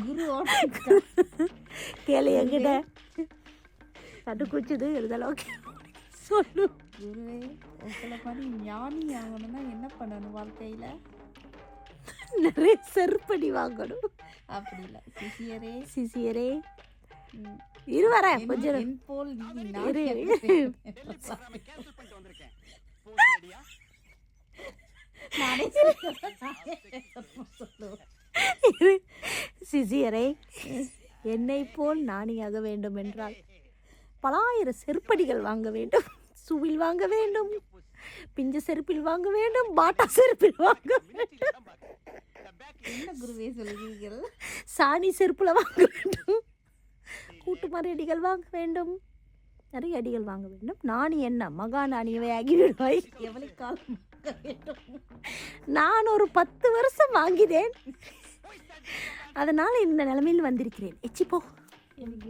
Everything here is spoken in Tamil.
குரு கேளு என்கிட்ட கட்டு குச்சுது எழுதலாம் சொல்லு. குருவே உங்களை மாதிரி ஞானி ஆகணும்னா என்ன பண்ணணும் வாழ்க்கையில? நிறைய செருப்படி வாங்கணும். அப்படி இல்லை சிசியரே. சிசியரே இருவரேன் கொஞ்சம் என் போல் நீ இரு. நானே சிசியரே என்னை போல் நாணியாக வேண்டும் என்றால் பலாயிரம் செருப்படிகள் வாங்க வேண்டும். சூவில் வாங்க வேண்டும், பிஞ்ச செருப்பில் வாங்க வேண்டும், பாட்டா செருப்பில் வாங்க வேண்டும். என்ன குருவே சொல்கிறீர்கள்? சாணி செருப்புல வாங்க வேண்டும், கூட்டு மரடிகள் வாங்க வேண்டும், நிறைய அடிகள் வாங்க வேண்டும். நாணி என்ன மகா நாணியவை ஆகிவிடுவாய். எவ்வளவு காலம் வாங்க வேண்டும்? நான் ஒரு 10 வருஷம் வாங்கினேன், அதனால் இந்த நிலைமையில் வந்திருக்கிறேன். எச்சி போ. எனக்கு